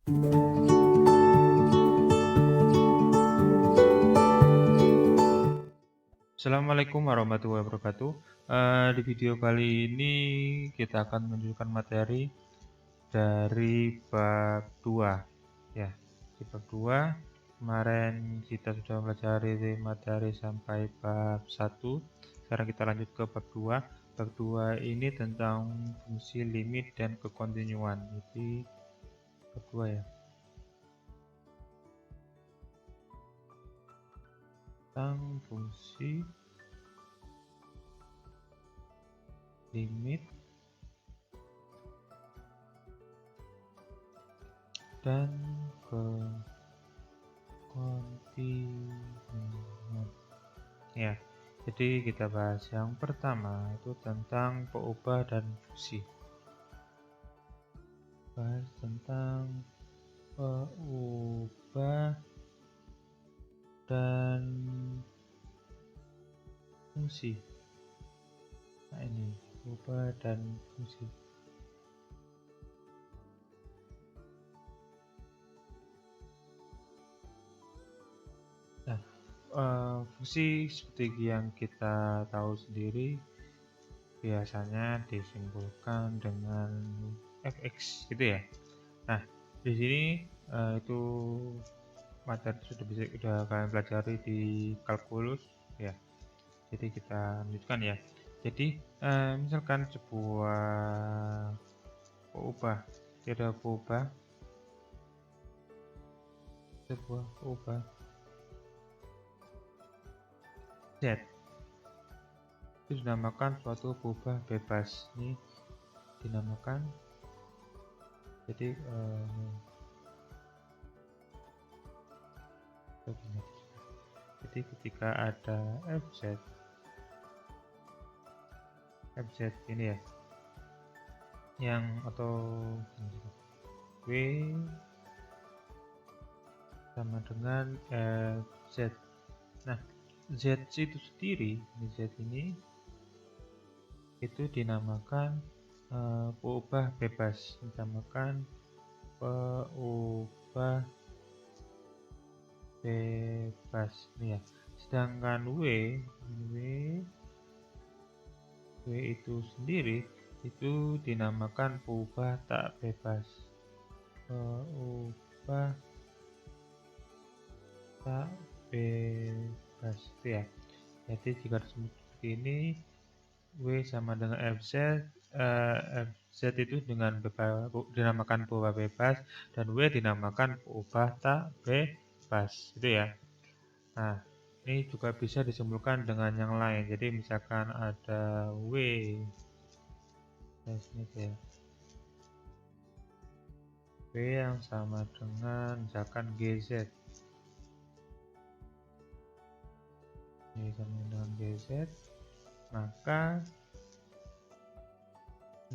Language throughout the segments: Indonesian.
Assalamualaikum warahmatullahi wabarakatuh. Di video kali ini kita akan menunjukkan materi dari bab 2. Ya, di bab 2 kemarin kita sudah mempelajari materi sampai bab 1. Sekarang kita lanjut ke bab 2. Bab 2 ini tentang fungsi limit dan kekontinuan. Jadi bab 2 ya. Tentang fungsi limit dan kekontinuan. Ya, jadi kita bahas yang pertama itu tentang peubah dan fungsi. Bahas tentang peubah dan fungsi. Nah, ini peubah dan fungsi. Nah, fungsi seperti yang kita tahu sendiri biasanya disimpulkan dengan fx gitu ya. Nah, di sini itu materi sudah kalian pelajari di kalkulus ya. Jadi kita lanjutkan ya. Jadi misalkan sebuah peubah z itu dinamakan suatu peubah bebas. Ini dinamakan jadi jadi ketika ada fz ini ya, yang atau w sama dengan fz. Nah, z itu sendiri, z ini itu dinamakan peubah bebas, dinamakan peubah bebas nih ya. Sedangkan w itu sendiri itu dinamakan peubah tak bebas, peubah tak bebas itu ya. Jadi jika disebut seperti ini, w sama dengan fz, fz itu dinamakan peubah bebas dan w dinamakan peubah tak bebas itu ya. Nah, ini juga bisa disimpulkan dengan yang lain. Jadi misalkan ada w ya, w yang sama dengan misalkan gz, ini sama dengan gz, maka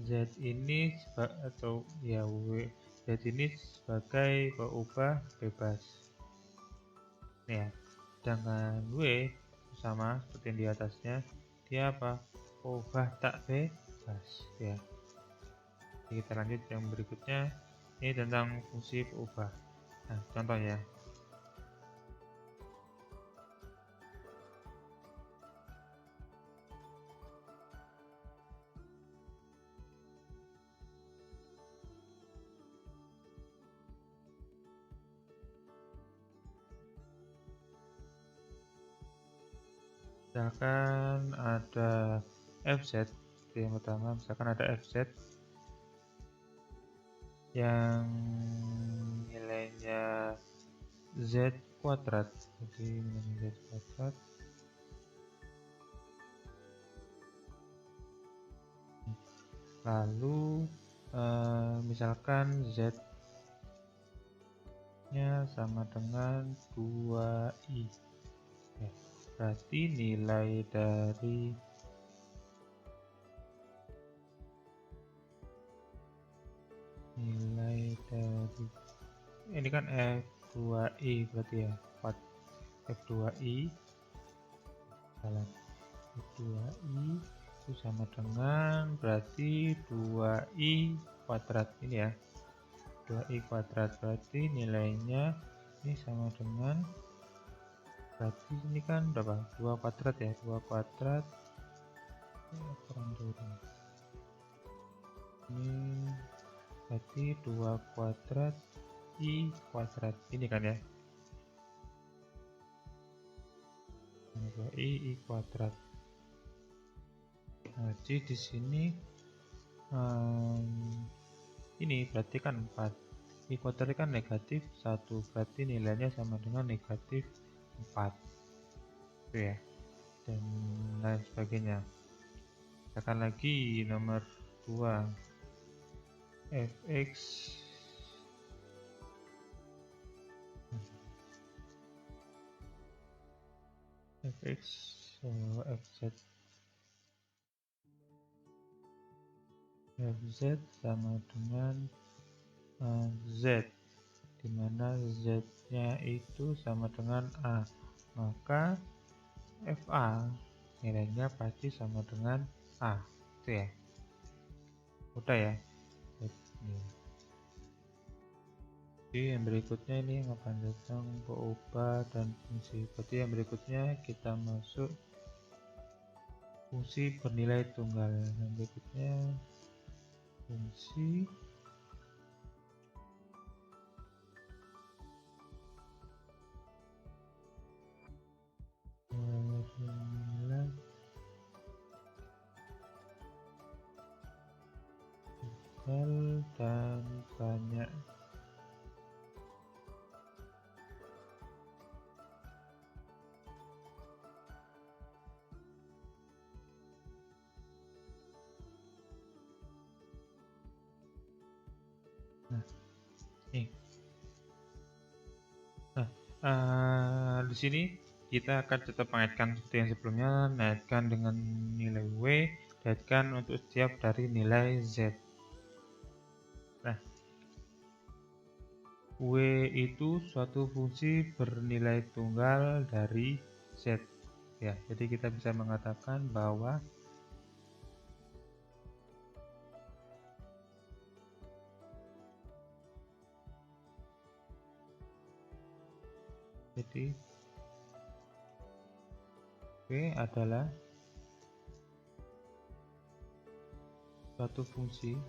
z ini atau ya z ini sebagai peubah bebas ya. Sedangkan w sama seperti yang di atasnya, dia apa? Peubah tak bebas ya. Jadi kita lanjut yang berikutnya, ini tentang fungsi peubah. Nah, contohnya misalkan ada fz, yang pertama misalkan ada fz yang nilainya z kuadrat, jadi nilainya z kuadrat, lalu misalkan z nya sama dengan 2i ya, berarti nilai dari ini kan f2i berarti ya, f2i itu sama dengan berarti 2i kuadrat ini ya. 2i kuadrat, berarti nilainya ini sama dengan, berarti ini kan berapa? 2 kuadrat ya, 2 kuadrat kurang turun. Ini berarti 2 kuadrat i kuadrat ini kan ya, 2i kuadrat. Nah, jadi di sini ini berarti kan 4, i kuadrat kan negatif 1, berarti nilainya sama dengan negatif 4 itu ya, dan lain sebagainya. Tekan lagi nomor 2, fx fz fz sama dengan z, dimana z nya itu sama dengan a, maka fa nilainya pasti sama dengan a, itu ya, mudah ya. Jadi yang berikutnya ini ngapain datang ubah dan fungsi. Berarti yang berikutnya kita masuk fungsi bernilai tunggal. Yang berikutnya fungsi bernilai tunggal dan banyak. Nah, nih. Di sini kita akan tetap mengaitkan seperti yang sebelumnya, mengaitkan dengan nilai W, kaitkan untuk setiap dari nilai Z. Nah, W itu suatu fungsi bernilai tunggal dari Z. Ya, jadi kita bisa mengatakan bahwa jadi W adalah suatu fungsi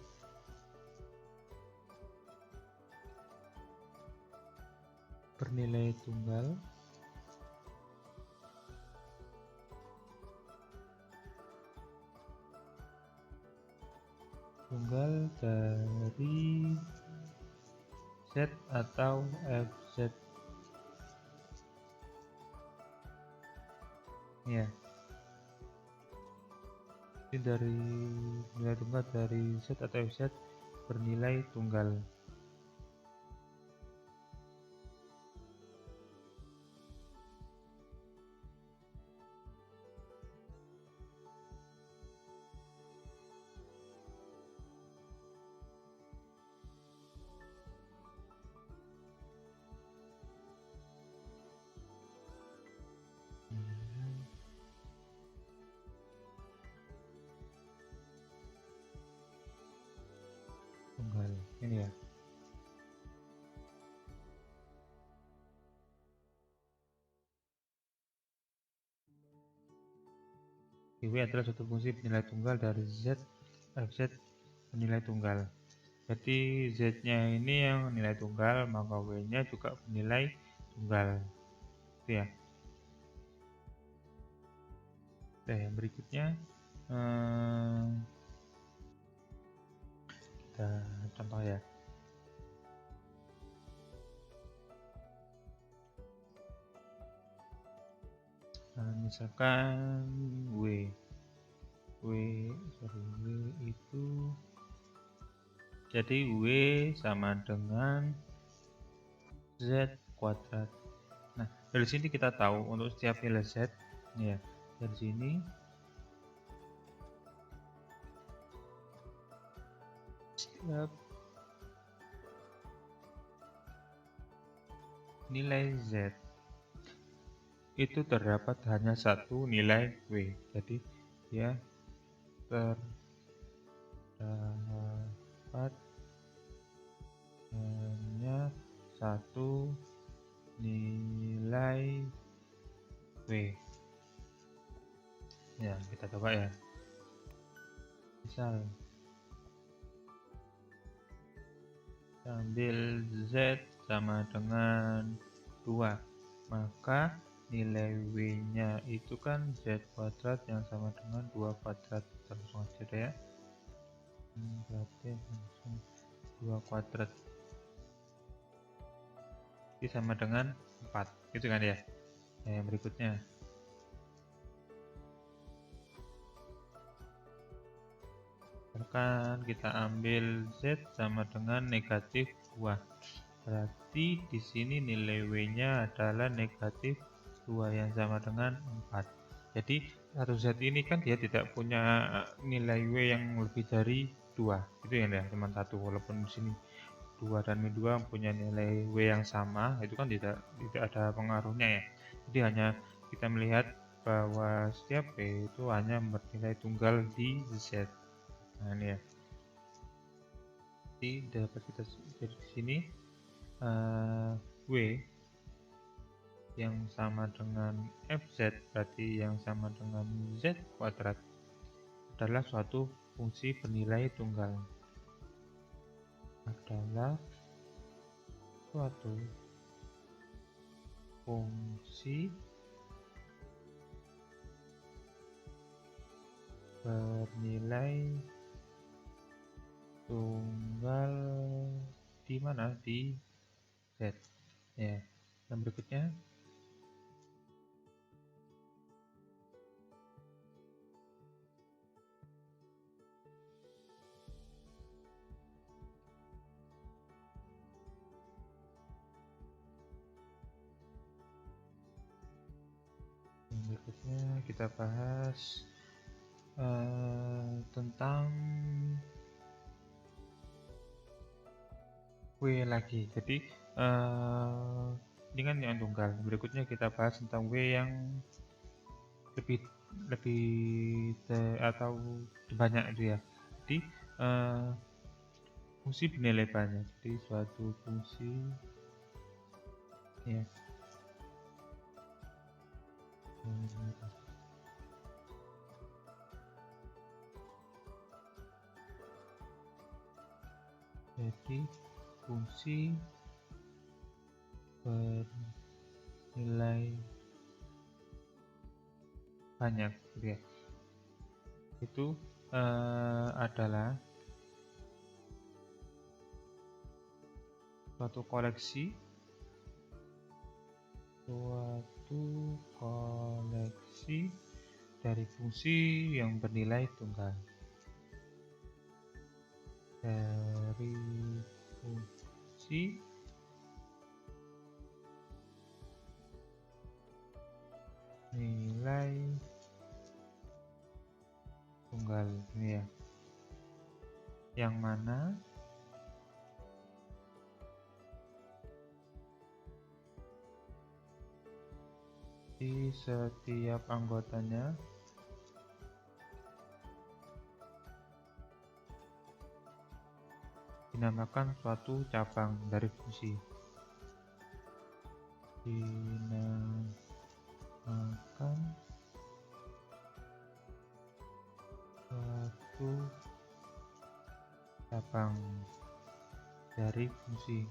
bernilai tunggal dari Z atau fz. Ya, ini dari nilai tunggal dari Z atau fz bernilai tunggal. Tunggal ini ya. W adalah suatu fungsi bernilai tunggal dari Z, fz bernilai tunggal. Jadi Z-nya ini yang nilai tunggal, maka W-nya juga bernilai tunggal. Itu ya. Nah, yang berikutnya kita contoh ya. Misalkan W itu jadi W sama dengan Z kuadrat. Nah, dari sini kita tahu untuk setiap nilai Z ya, dari sini setiap nilai Z itu terdapat hanya satu nilai W, jadi ya terdapat hanya satu nilai W. Ya, kita coba ya. Misal ambil Z sama dengan 2, maka nilai W-nya itu kan Z kuadrat yang sama dengan 2 kuadrat. Kita langsung aja deh ya. Berarti langsung 2 kuadrat ini sama dengan 4, gitu kan ya. Yang berikutnya, misalkan kita ambil Z sama dengan negatif 2, berarti di sini nilai W-nya adalah negatif 2 yang sama dengan 4. Jadi satu Z ini kan dia tidak punya nilai W yang lebih dari 2, itu ya, cuma satu. Walaupun di sini 2 dan min 2 punya nilai W yang sama, itu kan tidak ada pengaruhnya ya. Jadi hanya kita melihat bahwa setiap W itu hanya bernilai tunggal di Z. Nah ini ya. Jadi dapat kita dari sini W yang sama dengan Fz, berarti yang sama dengan Z kuadrat, adalah suatu fungsi bernilai tunggal. Adalah suatu fungsi bernilai tunggal di mana? Di Z. Ya. Yang berikutnya, kita bahas tentang W lagi. Jadi ini kan yang tunggal. Berikutnya kita bahas tentang W yang lebih atau banyak itu ya. Jadi fungsi bernilai banyak. Jadi suatu fungsi ya. Jadi fungsi bernilai banyak gitu ya. Itu adalah suatu koleksi dari fungsi yang bernilai tunggal. Dari fungsi nilai tunggal ini ya, yang mana di setiap anggotanya dinamakan suatu cabang dari fungsi. Dinamakan suatu cabang dari fungsi.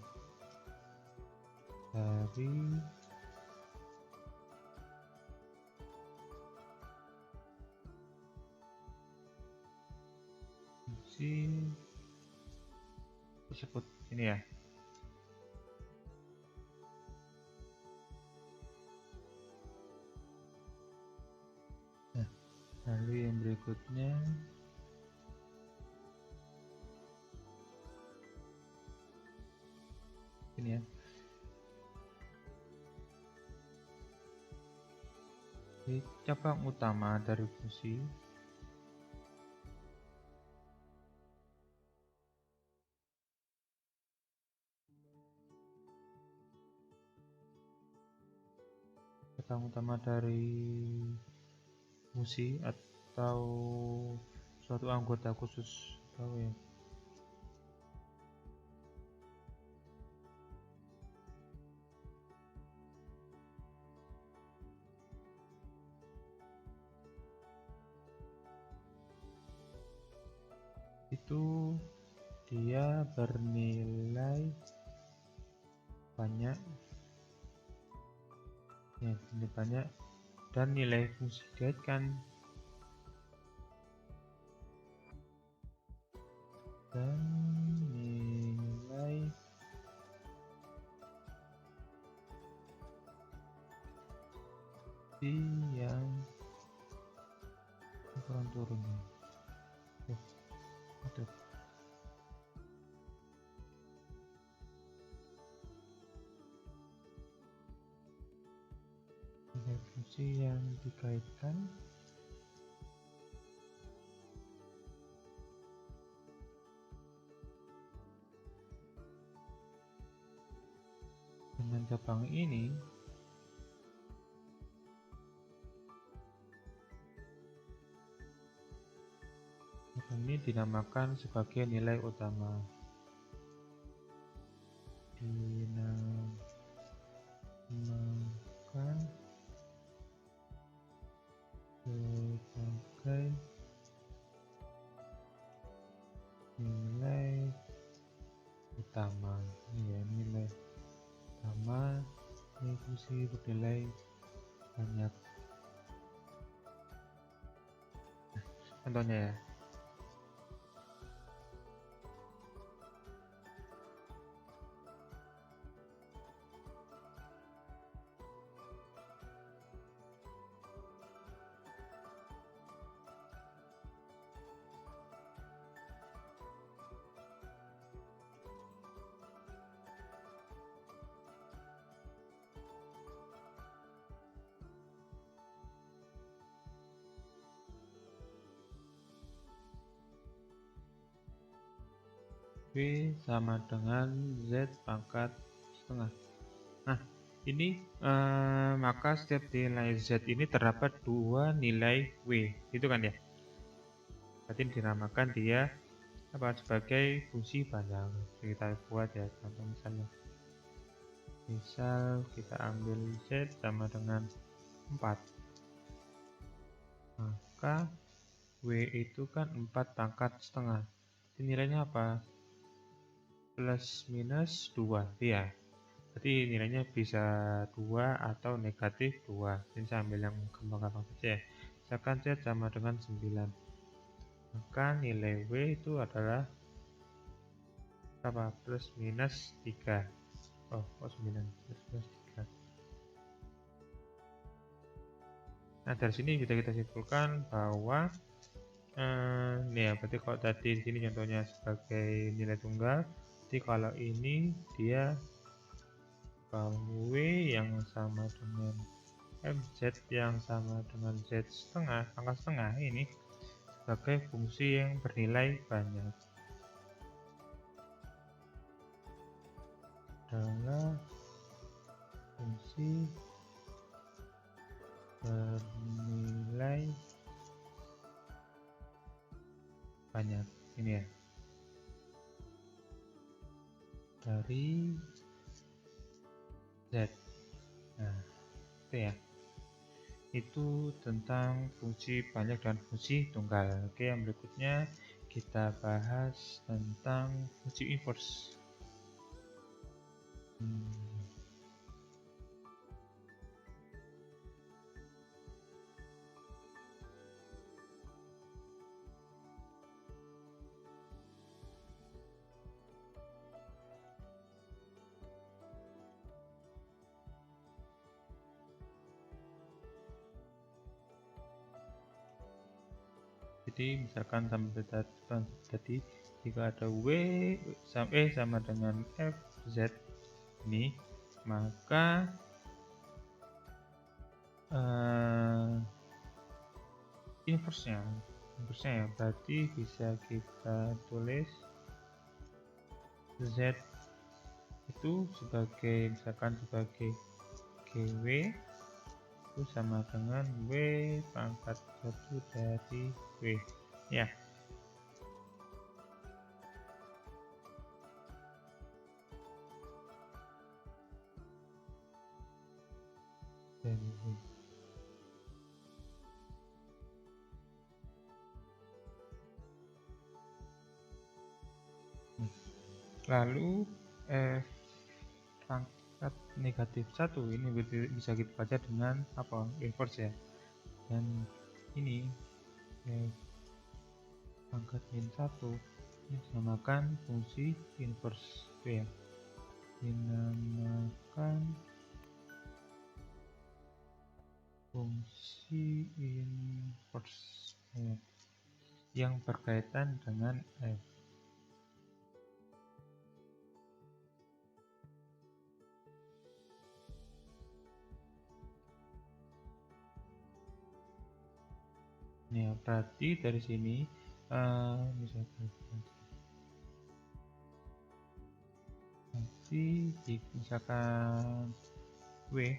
Dari fungsi tersebut ini ya. Nah, lalu yang berikutnya ini ya. Jadi, cabang utama dari fungsi atau suatu anggota khusus atau ya, itu dia bernilai banyak, ya ini banyak, dan nilai fungsi dikaitkan dan nilai yang kurang turun ya. Aduh. Nilai fungsi yang dikaitkan dengan cabang ini dinamakan sebagai nilai utama. Dinamakan sebagai nilai utama. Ya, nilai utama ini fungsi bernilai banyak. Contohnya ya. V sama dengan Z pangkat setengah. Nah, ini maka setiap nilai Z ini terdapat dua nilai W, itu kan ya. Berarti dinamakan dia sebagai fungsi banyak. Kita buat ya contoh misalnya. Misal kita ambil Z sama dengan 4. Maka W itu kan 4 pangkat setengah. Ini nilainya apa? Plus minus 2 ya. Berarti nilainya bisa 2 atau negatif 2. Ini saya ambil yang gampang-gampang saja ya. Misalkan Z sama dengan 9. Maka nilai W itu adalah apa? Plus minus 3. Oh 9 plus minus 3. Nah, dari sini bisa kita simpulkan bahwa ya berarti kalau tadi di sini contohnya sebagai nilai tunggal, jadi kalau ini dia W yang sama dengan MZ yang sama dengan Z setengah, pangkat setengah ini sebagai fungsi yang bernilai banyak adalah fungsi bernilai banyak ini ya dari Z. Nah, itu ya, itu tentang fungsi banyak dan fungsi tunggal. Oke, yang berikutnya kita bahas tentang fungsi inverse. Jadi misalkan sampai tadi jika ada W sama dengan FZ ini, maka inverse-nya ya, berarti bisa kita tulis Z itu sebagai misalkan sebagai GW itu sama dengan W pangkat 1 dari W ya. Lalu F pangkat negatif 1 ini bisa kita baca dengan apa? Inverse ya. Dan ini F pangkat min 1 ini dinamakan fungsi inverse ya. Dinamakan fungsi inverse ya, yang berkaitan dengan F. Ya, berarti dari sini misalkan W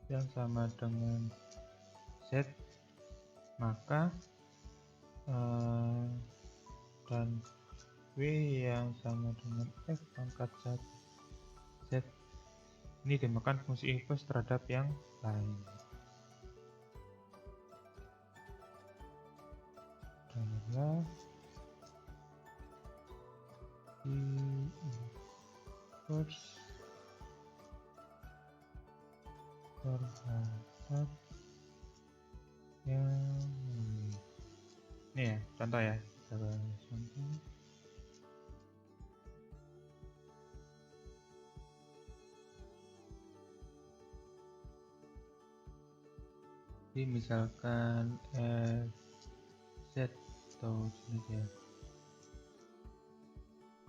yang sama dengan Z, maka dan W yang sama dengan F pangkat 1 Z ini dimakan fungsi inverse terhadap yang lain. Adalah inverse terhadap yang ini ya, contoh ya, contoh. Jadi misalkan Z atau jenis ya.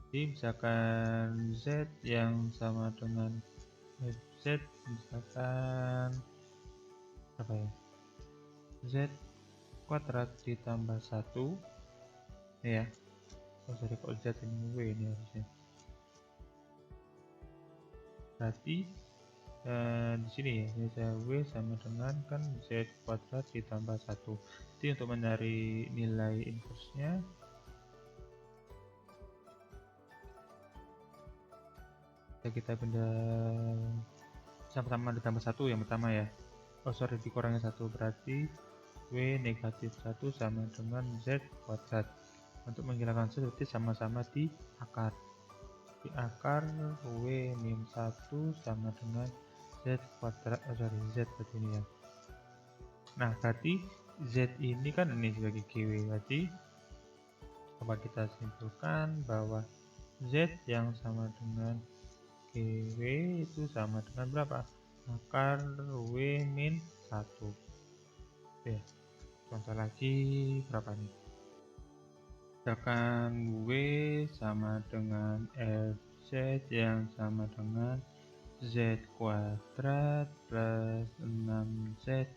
Jadi misalkan Z yang sama dengan FZ misalkan apa ya? Z kuadrat ditambah 1 ya. Oh sorry, kok Z ini W ini harusnya. Berarti di sini ya, W sama dengan kan Z kuadrat ditambah 1. Jadi untuk mencari nilai inverse-nya kita pindah sama-sama ditambah 1 yang pertama ya. Oh sorry, dikurangin 1, berarti W negatif 1 sama dengan Z kuadrat. Untuk menghilangkan Z berarti sama-sama di akar. Di akar W min 1 sama dengan Z kuadrat, Z berarti ini ya. Nah berarti Z ini kan ini sebagai GW, berarti coba kita simpulkan bahwa Z yang sama dengan GW itu sama dengan berapa? Akar W min 1 ya. Contoh lagi berapa nih? Misalkan W sama dengan FZ yang sama dengan Z kuadrat plus 6Z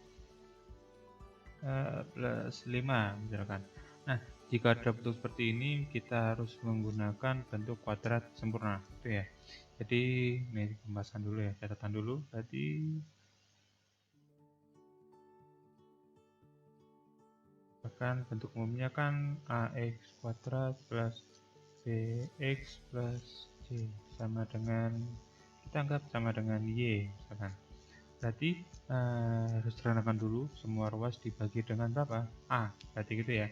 plus 5 misalkan. Nah, jika ada bentuk seperti ini kita harus menggunakan bentuk kuadrat sempurna itu ya. Jadi ini pembahasan dulu ya, catatan dulu. Berarti bahkan bentuk umumnya kan AX kuadrat plus BX plus C sama dengan, kita anggap sama dengan Y misalkan. Berarti harus direnangkan dulu semua ruas dibagi dengan berapa? A, berarti gitu ya.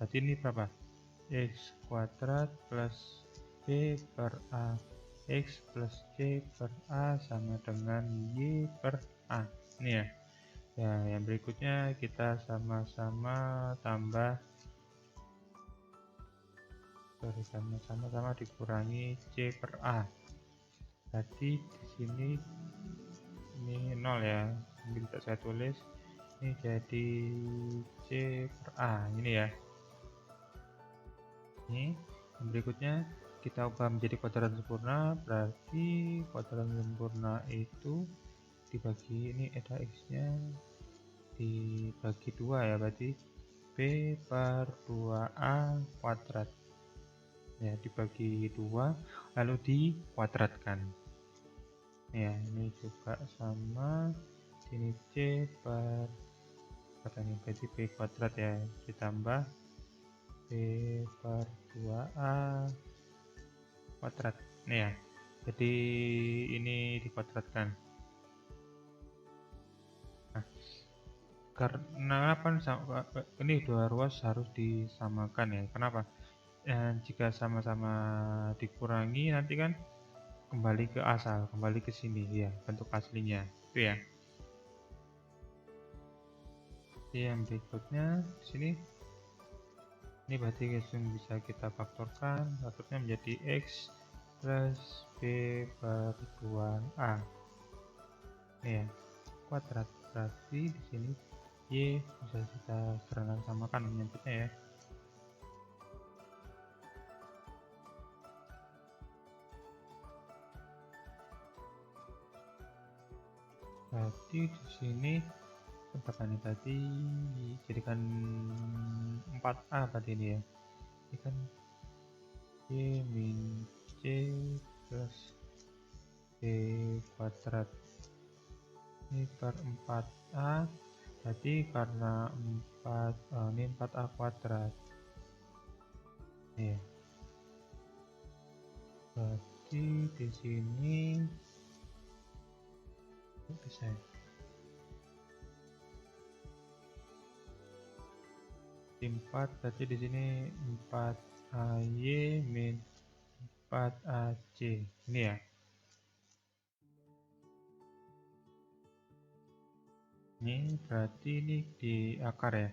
Berarti ini berapa? X kuadrat plus B per A X plus C per A sama dengan Y per A. Ini ya. Ya, yang berikutnya kita sama-sama tambah, sama-sama dikurangi C per A. Berarti di sini ini 0 ya. Bisa saya tulis ini jadi C per A ini ya. Ini yang berikutnya kita ubah menjadi kuadrat sempurna, berarti kuadrat sempurna itu dibagi ini ada X-nya dibagi 2 ya, berarti B per 2A kuadrat ya, dibagi 2 lalu dikuadratkan ya. Ini juga sama, sini C per katanya berarti B kuadrat ya, ditambah B per 2A kuadrat nih ya. Jadi ini dikuadratkan. Nah, karena apa ini dua ruas harus disamakan ya. Kenapa? jika sama-sama dikurangi nanti kan kembali ke asal, kembali ke sini ya, bentuk aslinya itu ya. Oke, yang berikutnya di sini ini berarti langsung bisa kita faktorkan, faktornya menjadi x plus b per 2a ya, kuadrat. Berarti di sini y bisa kita samakan menyebutnya ya. Berarti di sini berapa nih tadi, jadikan 4a berarti ini ya. Ini kan y min c plus b kuadrat ini per 4a, berarti karena 4 ini 4a kuadrat ya. Berarti di sini bisa 4, berarti di sini 4ay min 4ac ini ya. Ini berarti ini di akar ya.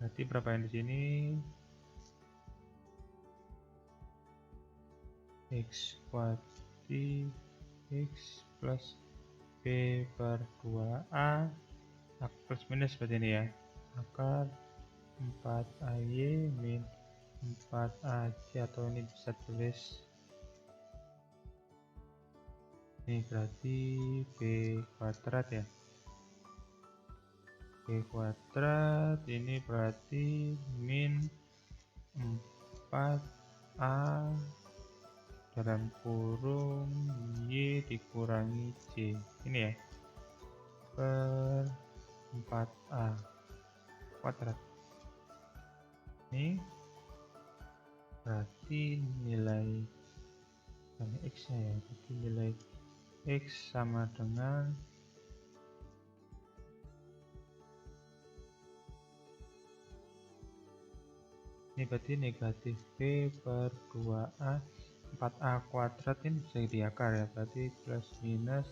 Berarti berapa yang di sini? X kuadrat x plus b per 2a plus minus seperti ini ya, akar 4ay min 4ac, atau ini bisa tulis ini berarti b kuadrat ya, b kuadrat ini berarti min 4a dalam kurung y dikurangi c ini ya, per 4a kuadrat. Ini berarti nilai x nya ya, berarti nilai x sama dengan ini berarti negatif b per 2a 4a kuadrat, ini bisa di akar ya, berarti plus minus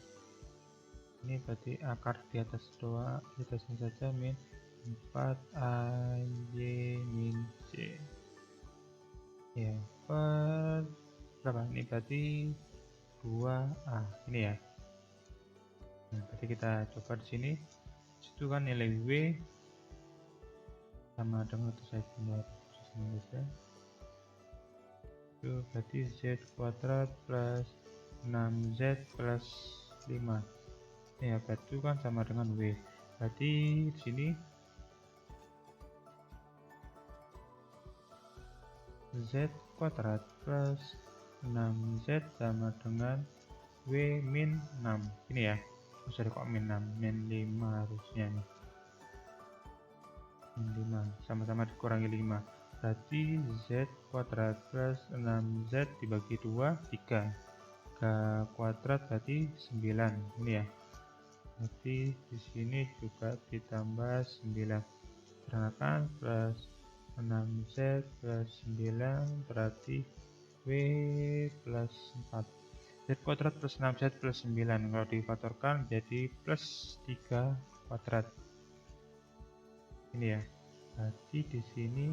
ini berarti akar di atas doa, di atasnya saja min 4ay min c ya, per berapa ini berarti 2a ini ya. Nah, berarti kita coba di sini, situ kan nilai w sama dengan itu saya buat ya. Itu berarti z kuadrat plus 6z plus 5 ya, berarti itu kan sama dengan w. Berarti di sini z kuadrat plus 6z sama dengan w min 6 ini ya. Oh, sorry, kok min 6, min 5 harusnya nih, min 5 sama-sama dikurangi 5, berarti z kuadrat plus 6z dibagi 2 3 kuadrat berarti 9 ini ya. Berarti di sini juga ditambah 9, serangkan plus 6z plus 9 berarti w plus 4, z kuadrat plus 6z plus 9 kalau difaktorkan jadi plus 3 kuadrat ini ya. Berarti di sini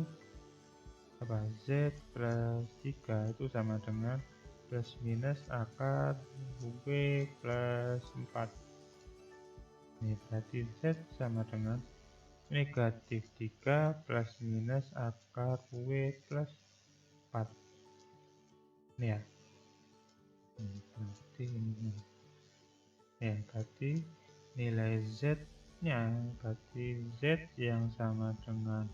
apa, z plus 3 itu sama dengan plus minus akar w plus 4 ini, berarti z sama dengan negatif 3 plus minus akar w plus 4 ini ya. Berarti ini ya, berarti nilai z nya berarti z yang sama dengan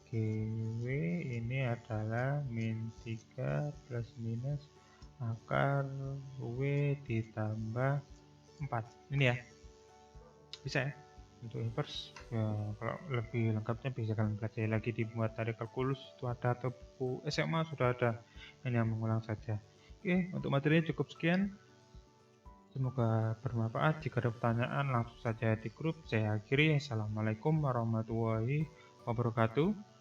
GW ini adalah min 3 plus minus akar W ditambah 4 ini ya. Bisa ya untuk inverse ya. Kalau lebih lengkapnya bisa kalian pelajari lagi di buat tarik kalkulus, itu ada, atau buku SMA sudah ada, hanya mengulang saja. Oke, untuk materinya cukup sekian, semoga bermanfaat. Jika ada pertanyaan langsung saja di grup. Saya akhiri, assalamualaikum warahmatullahi wabarakatuh.